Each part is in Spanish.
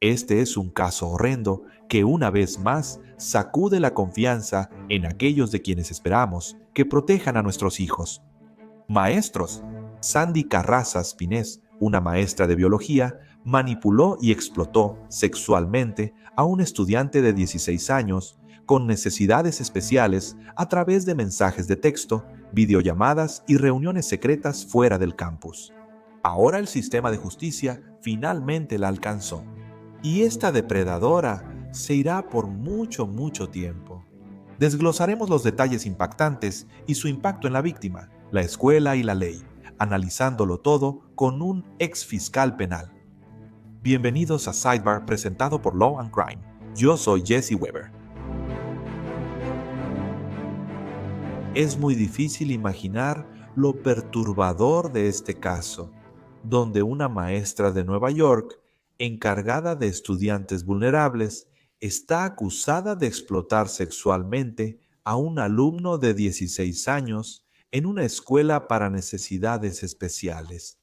Este es un caso horrendo que una vez más sacude la confianza en aquellos de quienes esperamos que protejan a nuestros hijos. Maestros. Sandy Carrazas Pinés, una maestra de biología, manipuló y explotó sexualmente a un estudiante de 16 años con necesidades especiales a través de mensajes de texto, videollamadas y reuniones secretas fuera del campus. Ahora el sistema de justicia finalmente la alcanzó. Y esta depredadora se irá por mucho, mucho tiempo. Desglosaremos los detalles impactantes y su impacto en la víctima, la escuela y la ley, analizándolo todo con un ex fiscal penal. Bienvenidos a Sidebar presentado por Law and Crime. Yo soy Jesse Weber. Es muy difícil imaginar lo perturbador de este caso, donde una maestra de Nueva York, encargada de estudiantes vulnerables, está acusada de explotar sexualmente a un alumno de 16 años en una escuela para necesidades especiales.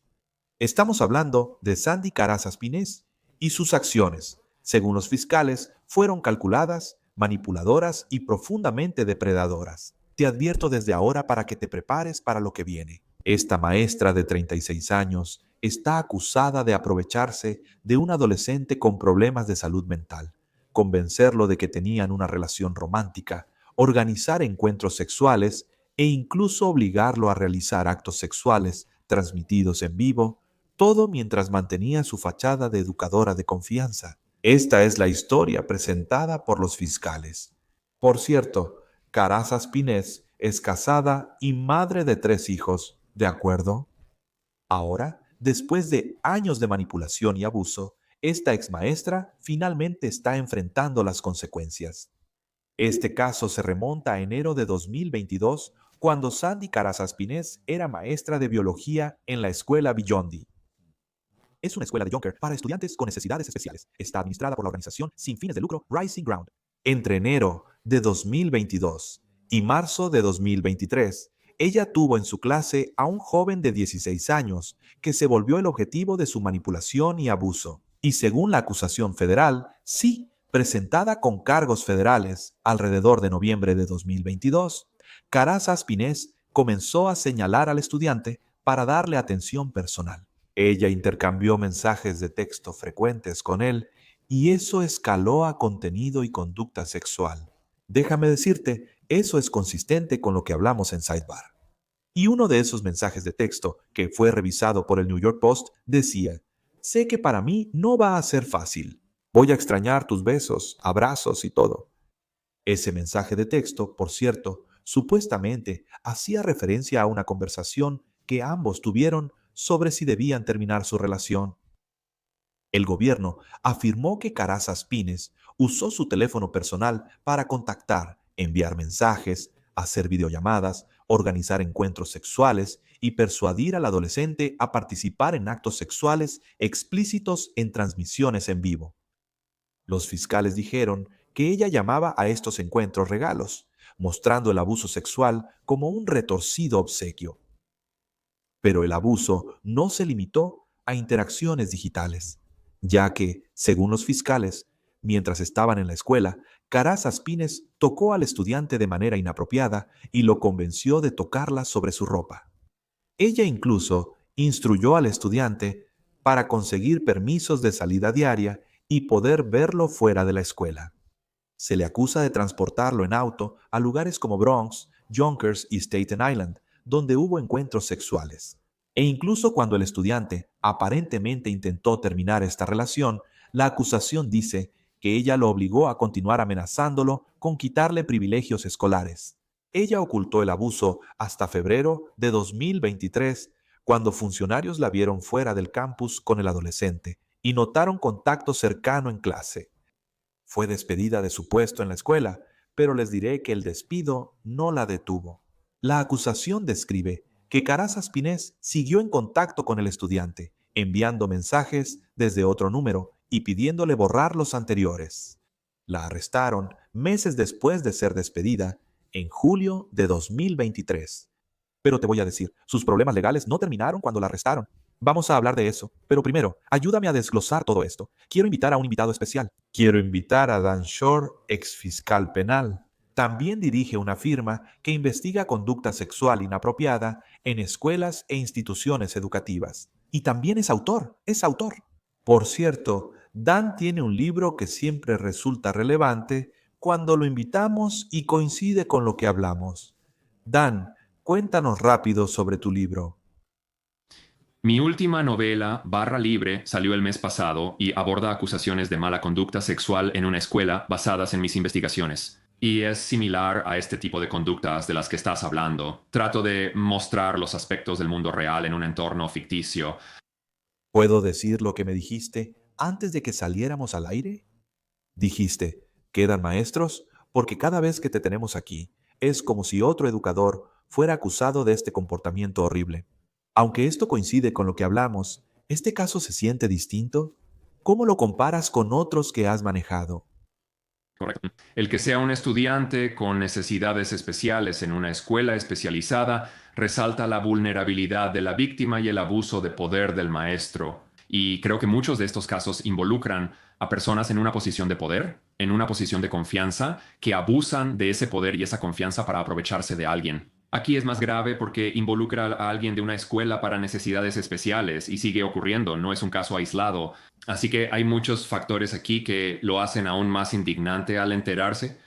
Estamos hablando de Sandy Carrazas Pinés y sus acciones, según los fiscales, fueron calculadas, manipuladoras y profundamente depredadoras. Te advierto desde ahora para que te prepares para lo que viene. Esta maestra de 36 años está acusada de aprovecharse de un adolescente con problemas de salud mental, convencerlo de que tenían una relación romántica, organizar encuentros sexuales e incluso obligarlo a realizar actos sexuales transmitidos en vivo, todo mientras mantenía su fachada de educadora de confianza. Esta es la historia presentada por los fiscales. Por cierto, Carrazas Pinés es casada y madre de 3 hijos, ¿de acuerdo? Ahora, después de años de manipulación y abuso, esta exmaestra finalmente está enfrentando las consecuencias. Este caso se remonta a enero de 2022, cuando Sandy Carrazas Pinés era maestra de biología en la escuela Biondi. Es una escuela de Jonker para estudiantes con necesidades especiales. Está administrada por la organización sin fines de lucro Rising Ground. Entre enero de 2022 y marzo de 2023, ella tuvo en su clase a un joven de 16 años que se volvió el objetivo de su manipulación y abuso. Y según la acusación federal, sí, presentada con cargos federales alrededor de noviembre de 2022, Carrazas Pinés comenzó a señalar al estudiante para darle atención personal. Ella intercambió mensajes de texto frecuentes con él y eso escaló a contenido y conducta sexual. Déjame decirte, eso es consistente con lo que hablamos en Sidebar. Y uno de esos mensajes de texto, que fue revisado por el New York Post, decía: sé que para mí no va a ser fácil. Voy a extrañar tus besos, abrazos y todo. Ese mensaje de texto, por cierto, supuestamente hacía referencia a una conversación que ambos tuvieron sobre si debían terminar su relación. El gobierno afirmó que Carrazas Pinés usó su teléfono personal para contactar, enviar mensajes, hacer videollamadas, organizar encuentros sexuales y persuadir al adolescente a participar en actos sexuales explícitos en transmisiones en vivo. Los fiscales dijeron que ella llamaba a estos encuentros regalos, mostrando el abuso sexual como un retorcido obsequio. Pero el abuso no se limitó a interacciones digitales, ya que, según los fiscales, mientras estaban en la escuela, Carrazas Pinés tocó al estudiante de manera inapropiada y lo convenció de tocarla sobre su ropa. Ella incluso instruyó al estudiante para conseguir permisos de salida diaria y poder verlo fuera de la escuela. Se le acusa de transportarlo en auto a lugares como Bronx, Yonkers y Staten Island, donde hubo encuentros sexuales. E incluso cuando el estudiante aparentemente intentó terminar esta relación, la acusación dice que ella lo obligó a continuar amenazándolo con quitarle privilegios escolares. Ella ocultó el abuso hasta febrero de 2023, cuando funcionarios la vieron fuera del campus con el adolescente y notaron contacto cercano en clase. Fue despedida de su puesto en la escuela, pero les diré que el despido no la detuvo. La acusación describe que Carrazas Pinés siguió en contacto con el estudiante, enviando mensajes desde otro número y pidiéndole borrar los anteriores. La arrestaron meses después de ser despedida, en julio de 2023. Pero te voy a decir, sus problemas legales no terminaron cuando la arrestaron. Vamos a hablar de eso, pero primero, ayúdame a desglosar todo esto. Quiero invitar a un invitado especial. Quiero invitar a Dan Shore, ex fiscal penal. También dirige una firma que investiga conducta sexual inapropiada en escuelas e instituciones educativas. Y también es autor, es autor. Por cierto, Dan tiene un libro que siempre resulta relevante cuando lo invitamos y coincide con lo que hablamos. Dan, cuéntanos rápido sobre tu libro. Mi última novela, Barra Libre, salió el mes pasado y aborda acusaciones de mala conducta sexual en una escuela basadas en mis investigaciones. Y es similar a este tipo de conductas de las que estás hablando. Trato de mostrar los aspectos del mundo real en un entorno ficticio. ¿Puedo decir lo que me dijiste antes de que saliéramos al aire? Dijiste, ¿quedan maestros? Porque cada vez que te tenemos aquí, es como si otro educador fuera acusado de este comportamiento horrible. Aunque esto coincide con lo que hablamos, ¿este caso se siente distinto? ¿Cómo lo comparas con otros que has manejado? Correcto. El que sea un estudiante con necesidades especiales en una escuela especializada resalta la vulnerabilidad de la víctima y el abuso de poder del maestro. Y creo que muchos de estos casos involucran a personas en una posición de poder, en una posición de confianza, que abusan de ese poder y esa confianza para aprovecharse de alguien. Aquí es más grave porque involucra a alguien de una escuela para necesidades especiales y sigue ocurriendo, no es un caso aislado. Así que hay muchos factores aquí que lo hacen aún más indignante al enterarse.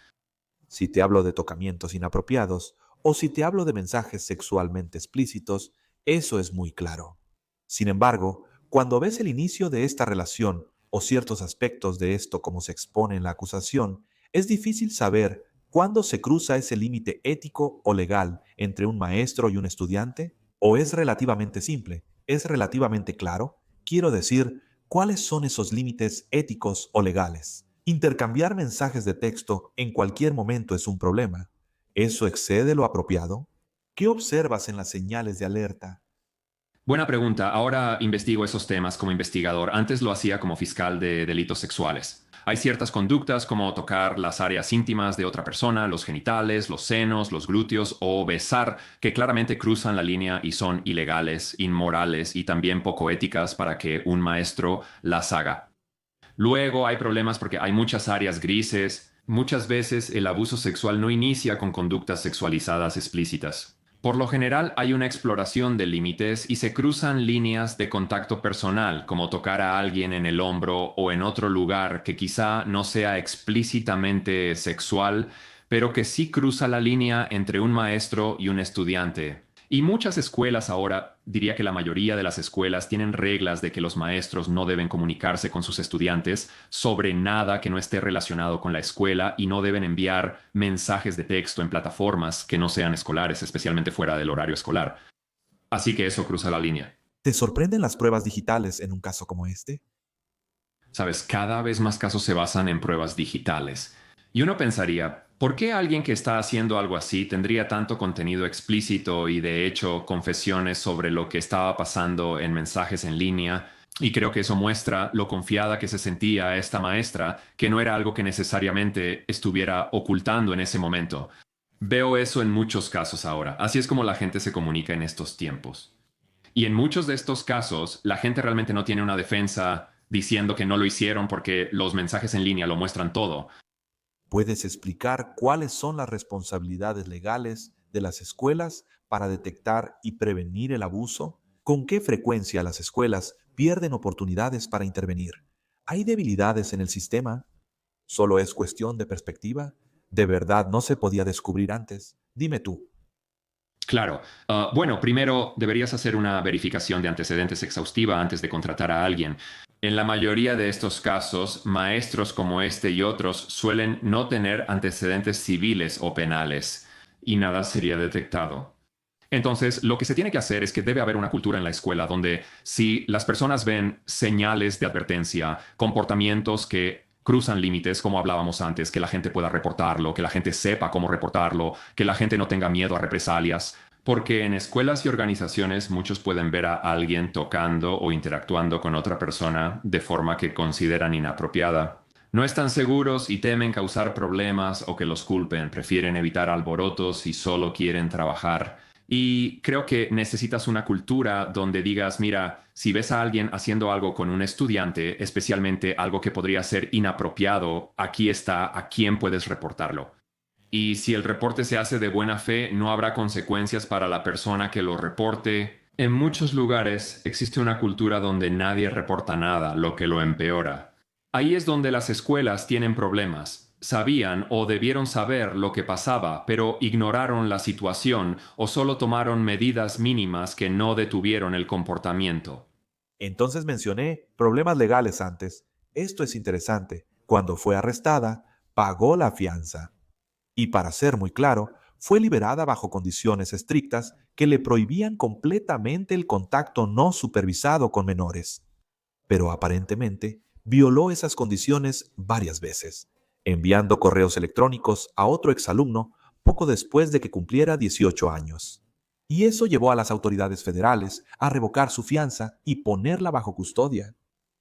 Si te hablo de tocamientos inapropiados o si te hablo de mensajes sexualmente explícitos, eso es muy claro. Sin embargo, cuando ves el inicio de esta relación o ciertos aspectos de esto como se expone en la acusación, es difícil saber cuándo se cruza ese límite ético o legal entre un maestro y un estudiante, o es relativamente simple, es relativamente claro. Quiero decir, ¿cuáles son esos límites éticos o legales? Intercambiar mensajes de texto en cualquier momento es un problema. ¿Eso excede lo apropiado? ¿Qué observas en las señales de alerta? Buena pregunta. Ahora investigo esos temas como investigador. Antes lo hacía como fiscal de delitos sexuales. Hay ciertas conductas como tocar las áreas íntimas de otra persona, los genitales, los senos, los glúteos o besar, que claramente cruzan la línea y son ilegales, inmorales y también poco éticas para que un maestro las haga. Luego hay problemas porque hay muchas áreas grises. Muchas veces el abuso sexual no inicia con conductas sexualizadas explícitas. Por lo general hay una exploración de límites y se cruzan líneas de contacto personal, como tocar a alguien en el hombro o en otro lugar que quizá no sea explícitamente sexual, pero que sí cruza la línea entre un maestro y un estudiante. Y muchas escuelas ahora, diría que la mayoría de las escuelas tienen reglas de que los maestros no deben comunicarse con sus estudiantes sobre nada que no esté relacionado con la escuela y no deben enviar mensajes de texto en plataformas que no sean escolares, especialmente fuera del horario escolar. Así que eso cruza la línea. ¿Te sorprenden las pruebas digitales en un caso como este? Sabes, cada vez más casos se basan en pruebas digitales. Y uno pensaría, ¿por qué alguien que está haciendo algo así tendría tanto contenido explícito y de hecho confesiones sobre lo que estaba pasando en mensajes en línea? Y creo que eso muestra lo confiada que se sentía esta maestra, que no era algo que necesariamente estuviera ocultando en ese momento. Veo eso en muchos casos ahora. Así es como la gente se comunica en estos tiempos. Y en muchos de estos casos, la gente realmente no tiene una defensa diciendo que no lo hicieron porque los mensajes en línea lo muestran todo. ¿Puedes explicar cuáles son las responsabilidades legales de las escuelas para detectar y prevenir el abuso? ¿Con qué frecuencia las escuelas pierden oportunidades para intervenir? ¿Hay debilidades en el sistema? ¿Solo es cuestión de perspectiva? ¿De verdad no se podía descubrir antes? Dime tú. Claro. Bueno, primero deberías hacer una verificación de antecedentes exhaustiva antes de contratar a alguien. En la mayoría de estos casos, maestros como este y otros suelen no tener antecedentes civiles o penales y nada sería detectado. Entonces, lo que se tiene que hacer es que debe haber una cultura en la escuela donde si las personas ven señales de advertencia, comportamientos que cruzan límites, como hablábamos antes, que la gente pueda reportarlo, que la gente sepa cómo reportarlo, que la gente no tenga miedo a represalias, porque en escuelas y organizaciones muchos pueden ver a alguien tocando o interactuando con otra persona de forma que consideran inapropiada. No están seguros y temen causar problemas o que los culpen, prefieren evitar alborotos y solo quieren trabajar. Y creo que necesitas una cultura donde digas, mira, si ves a alguien haciendo algo con un estudiante, especialmente algo que podría ser inapropiado, aquí está a quién puedes reportarlo. Y si el reporte se hace de buena fe, no habrá consecuencias para la persona que lo reporte. En muchos lugares existe una cultura donde nadie reporta nada, lo que lo empeora. Ahí es donde las escuelas tienen problemas. Sabían o debieron saber lo que pasaba, pero ignoraron la situación o solo tomaron medidas mínimas que no detuvieron el comportamiento. Entonces mencioné problemas legales antes. Esto es interesante. Cuando fue arrestada, pagó la fianza. Y para ser muy claro, fue liberada bajo condiciones estrictas que le prohibían completamente el contacto no supervisado con menores. Pero aparentemente violó esas condiciones varias veces, enviando correos electrónicos a otro exalumno poco después de que cumpliera 18 años. Y eso llevó a las autoridades federales a revocar su fianza y ponerla bajo custodia.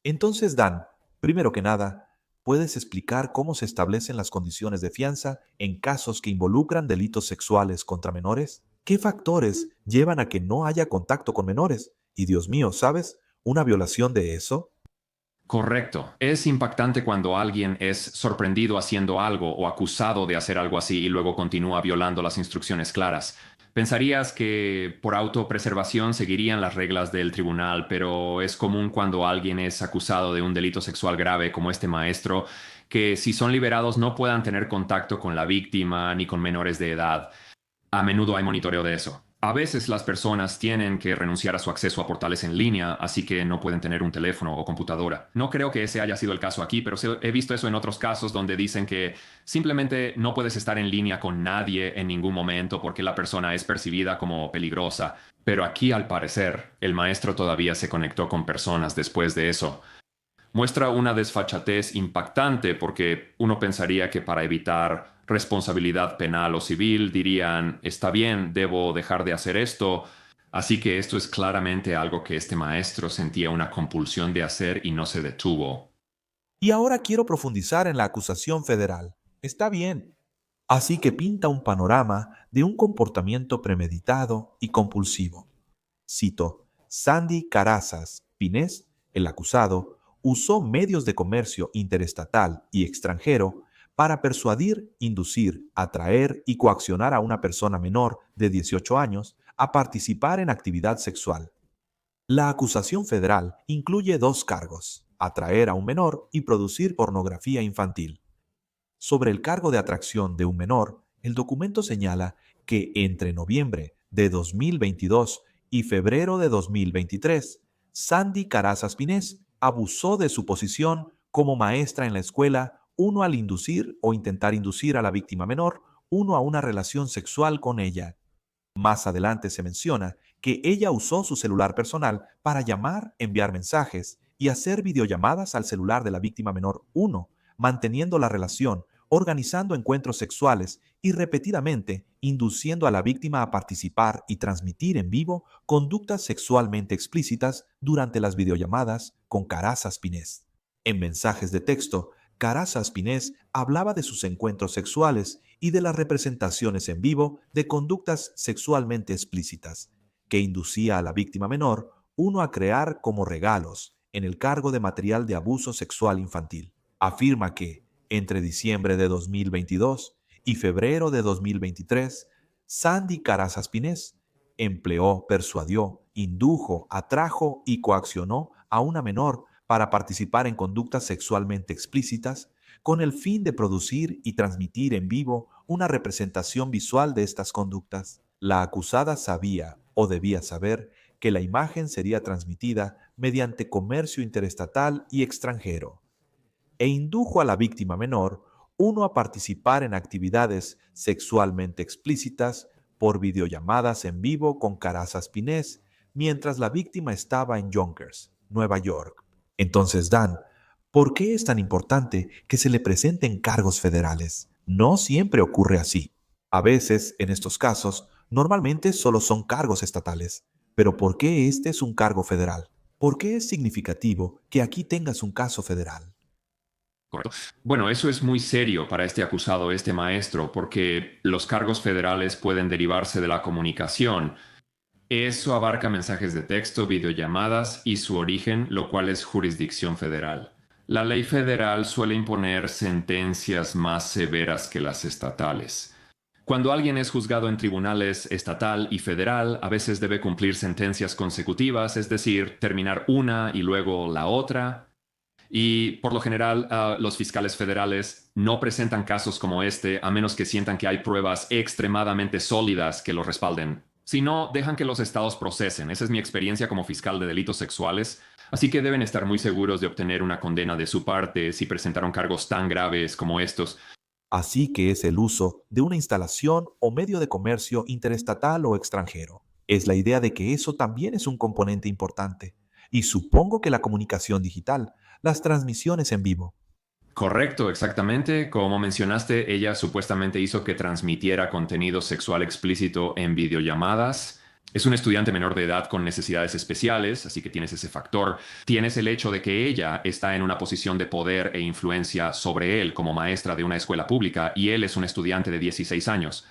Entonces, Dan, primero que nada, ¿puedes explicar cómo se establecen las condiciones de fianza en casos que involucran delitos sexuales contra menores? ¿Qué factores llevan a que no haya contacto con menores? Y Dios mío, ¿sabes? ¿Una violación de eso? Correcto. Es impactante cuando alguien es sorprendido haciendo algo o acusado de hacer algo así y luego continúa violando las instrucciones claras. Pensarías que por autopreservación seguirían las reglas del tribunal, pero es común cuando alguien es acusado de un delito sexual grave como este maestro, que si son liberados no puedan tener contacto con la víctima ni con menores de edad. A menudo hay monitoreo de eso. A veces las personas tienen que renunciar a su acceso a portales en línea, así que no pueden tener un teléfono o computadora. No creo que ese haya sido el caso aquí, pero he visto eso en otros casos donde dicen que simplemente no puedes estar en línea con nadie en ningún momento porque la persona es percibida como peligrosa. Pero aquí, al parecer, el maestro todavía se conectó con personas después de eso. Muestra una desfachatez impactante porque uno pensaría que para evitar responsabilidad penal o civil dirían, está bien, debo dejar de hacer esto. Así que esto es claramente algo que este maestro sentía una compulsión de hacer y no se detuvo. Y ahora quiero profundizar en la acusación federal. Está bien. Así que pinta un panorama de un comportamiento premeditado y compulsivo. Cito, Sandy Carazas Pinés, el acusado, usó medios de comercio interestatal y extranjero para persuadir, inducir, atraer y coaccionar a una persona menor de 18 años a participar en actividad sexual. La acusación federal incluye dos cargos: atraer a un menor y producir pornografía infantil. Sobre el cargo de atracción de un menor, el documento señala que entre noviembre de 2022 y febrero de 2023, Sandy Carazas Pinés abusó de su posición como maestra en la escuela, uno al inducir o intentar inducir a la víctima menor, uno a una relación sexual con ella. Más adelante se menciona que ella usó su celular personal para llamar, enviar mensajes y hacer videollamadas al celular de la víctima menor 1, manteniendo la relación, organizando encuentros sexuales y repetidamente induciendo a la víctima a participar y transmitir en vivo conductas sexualmente explícitas durante las videollamadas con Carazas Pinés. En mensajes de texto, Carazas Pinés hablaba de sus encuentros sexuales y de las representaciones en vivo de conductas sexualmente explícitas, que inducía a la víctima menor uno a crear como regalos en el cargo de material de abuso sexual infantil. Afirma que, entre diciembre de 2022 y febrero de 2023, Sandy Carazas Pinés empleó, persuadió, indujo, atrajo y coaccionó a una menor para participar en conductas sexualmente explícitas con el fin de producir y transmitir en vivo una representación visual de estas conductas. La acusada sabía o debía saber que la imagen sería transmitida mediante comercio interestatal y extranjero, e indujo a la víctima menor uno a participar en actividades sexualmente explícitas por videollamadas en vivo con Carazas Pinés mientras la víctima estaba en Yonkers, Nueva York. Entonces, Dan, ¿por qué es tan importante que se le presenten cargos federales? No siempre ocurre así. A veces, en estos casos, normalmente solo son cargos estatales. Pero ¿por qué este es un cargo federal? ¿Por qué es significativo que aquí tengas un caso federal? Correcto. Bueno, eso es muy serio para este acusado, este maestro, porque los cargos federales pueden derivarse de la comunicación. Eso abarca mensajes de texto, videollamadas y su origen, lo cual es jurisdicción federal. La ley federal suele imponer sentencias más severas que las estatales. Cuando alguien es juzgado en tribunales estatal y federal, a veces debe cumplir sentencias consecutivas, es decir, terminar una y luego la otra. Y por lo general, los fiscales federales no presentan casos como este a menos que sientan que hay pruebas extremadamente sólidas que los respalden. Si no, dejan que los estados procesen. Esa es mi experiencia como fiscal de delitos sexuales. Así que deben estar muy seguros de obtener una condena de su parte si presentaron cargos tan graves como estos. Así que es el uso de una instalación o medio de comercio interestatal o extranjero. Es la idea de que eso también es un componente importante. Y supongo que la comunicación digital, las transmisiones en vivo. Correcto, exactamente. Como mencionaste, ella supuestamente hizo que transmitiera contenido sexual explícito en videollamadas. Es un estudiante menor de edad con necesidades especiales, así que tienes ese factor. Tienes el hecho de que ella está en una posición de poder e influencia sobre él como maestra de una escuela pública y él es un estudiante de 16 años.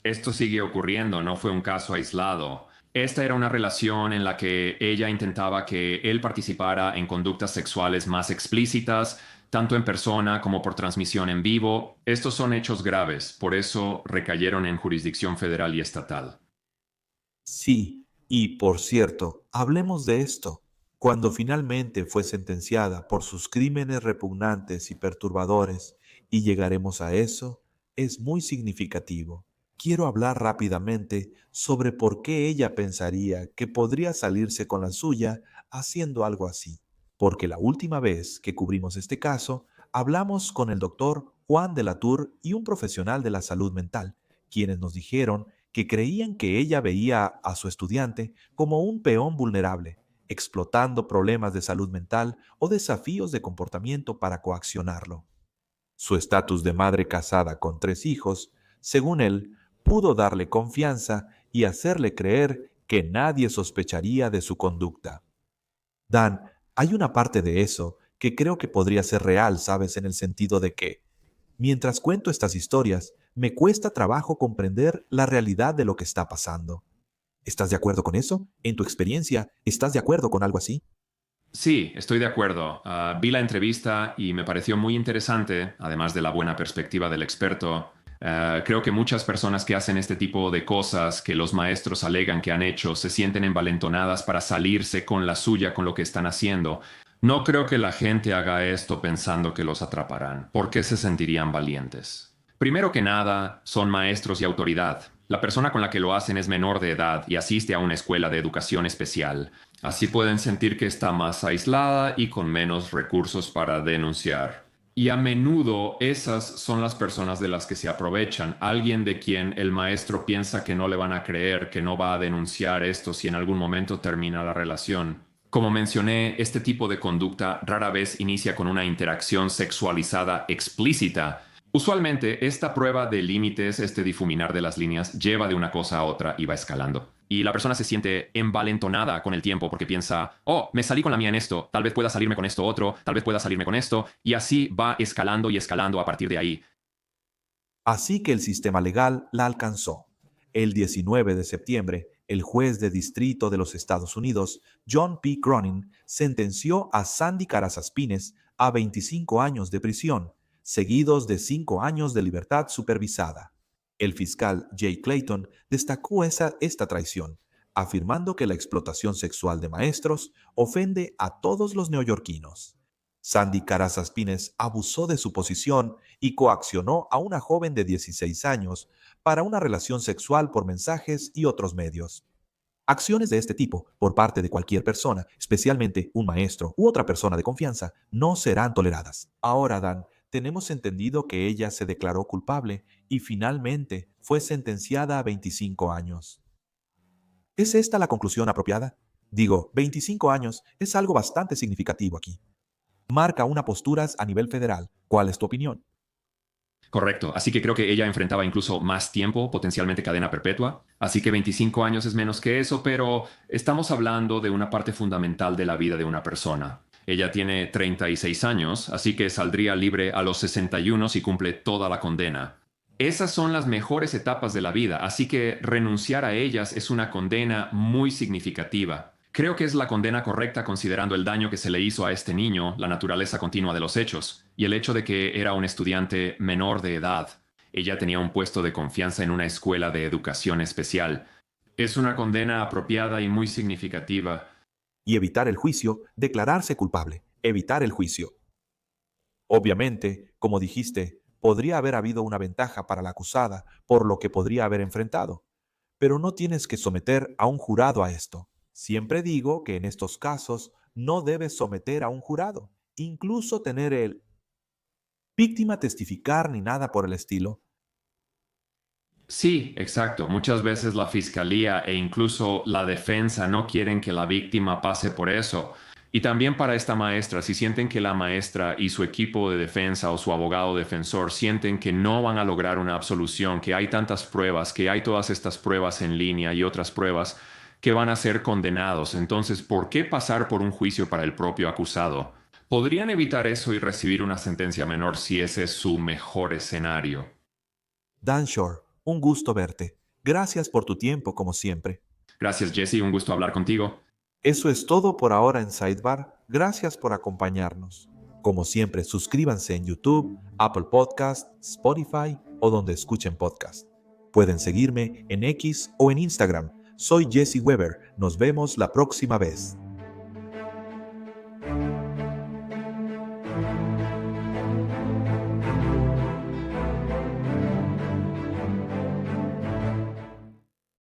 Esto sigue ocurriendo, no fue un caso aislado. Esta era una relación en la que ella intentaba que él participara en conductas sexuales más explícitas, tanto en persona como por transmisión en vivo. Estos son hechos graves, por eso recayeron en jurisdicción federal y estatal. Sí, y por cierto, hablemos de esto. Cuando finalmente fue sentenciada por sus crímenes repugnantes y perturbadores, y llegaremos a eso, es muy significativo. Quiero hablar rápidamente sobre por qué ella pensaría que podría salirse con la suya haciendo algo así. Porque la última vez que cubrimos este caso, hablamos con el doctor Juan de la Tour y un profesional de la salud mental, quienes nos dijeron que creían que ella veía a su estudiante como un peón vulnerable, explotando problemas de salud mental o desafíos de comportamiento para coaccionarlo. Su estatus de madre casada con 3 hijos, según él, pudo darle confianza y hacerle creer que nadie sospecharía de su conducta. Dan, hay una parte de eso que creo que podría ser real, ¿sabes? En el sentido de que, mientras cuento estas historias, me cuesta trabajo comprender la realidad de lo que está pasando. ¿Estás de acuerdo con eso? En tu experiencia, ¿estás de acuerdo con algo así? Sí, estoy de acuerdo. Vi la entrevista y me pareció muy interesante, además de la buena perspectiva del experto. Creo que muchas personas que hacen este tipo de cosas que los maestros alegan que han hecho se sienten envalentonadas para salirse con la suya con lo que están haciendo. No creo que la gente haga esto pensando que los atraparán. ¿Por qué se sentirían valientes? Primero que nada, son maestros y autoridad. La persona con la que lo hacen es menor de edad y asiste a una escuela de educación especial. Así pueden sentir que está más aislada y con menos recursos para denunciar. Y a menudo esas son las personas de las que se aprovechan, alguien de quien el maestro piensa que no le van a creer, que no va a denunciar esto si en algún momento termina la relación. Como mencioné, este tipo de conducta rara vez inicia con una interacción sexualizada explícita. Usualmente, esta prueba de límites, este difuminar de las líneas, lleva de una cosa a otra y va escalando. Y la persona se siente envalentonada con el tiempo porque piensa, oh, me salí con la mía en esto, tal vez pueda salirme con esto otro, tal vez pueda salirme con esto, y así va escalando y escalando a partir de ahí. Así que el sistema legal la alcanzó. El 19 de septiembre, el juez de distrito de los Estados Unidos, John P. Cronin, sentenció a Sandy Carazaspines a 25 años de prisión, seguidos de 5 años de libertad supervisada. El fiscal Jay Clayton destacó esta traición, afirmando que la explotación sexual de maestros ofende a todos los neoyorquinos. Sandy Carazaspines abusó de su posición y coaccionó a una joven de 16 años para una relación sexual por mensajes y otros medios. Acciones de este tipo, por parte de cualquier persona, especialmente un maestro u otra persona de confianza, no serán toleradas. Ahora, Dan, tenemos entendido que ella se declaró culpable y finalmente fue sentenciada a 25 años. ¿Es esta la conclusión apropiada? Digo, 25 años es algo bastante significativo aquí. Marca una postura a nivel federal. ¿Cuál es tu opinión? Correcto, así que creo que ella enfrentaba incluso más tiempo, potencialmente cadena perpetua, así que 25 años es menos que eso, pero estamos hablando de una parte fundamental de la vida de una persona. Ella tiene 36 años, así que saldría libre a los 61 si cumple toda la condena. Esas son las mejores etapas de la vida, así que renunciar a ellas es una condena muy significativa. Creo que es la condena correcta considerando el daño que se le hizo a este niño, la naturaleza continua de los hechos, y el hecho de que era un estudiante menor de edad. Ella tenía un puesto de confianza en una escuela de educación especial. Es una condena apropiada y muy significativa. Y evitar el juicio, declararse culpable, evitar el juicio. Obviamente, como dijiste, podría haber habido una ventaja para la acusada por lo que podría haber enfrentado, pero no tienes que someter a un jurado a esto. Siempre digo que en estos casos no debes someter a un jurado, incluso tener el víctima testificar ni nada por el estilo. Sí, exacto. Muchas veces la fiscalía e incluso la defensa no quieren que la víctima pase por eso. Y también para esta maestra, si sienten que la maestra y su equipo de defensa o su abogado defensor sienten que no van a lograr una absolución, que hay tantas pruebas, que hay todas estas pruebas en línea y otras pruebas que van a ser condenados, entonces, ¿por qué pasar por un juicio para el propio acusado? Podrían evitar eso y recibir una sentencia menor si ese es su mejor escenario. Dan Shore, un gusto verte. Gracias por tu tiempo, como siempre. Gracias, Jesse, un gusto hablar contigo. Eso es todo por ahora en Sidebar. Gracias por acompañarnos. Como siempre, suscríbanse en YouTube, Apple Podcast, Spotify o donde escuchen podcast. Pueden seguirme en X o en Instagram. Soy Jesse Weber. Nos vemos la próxima vez.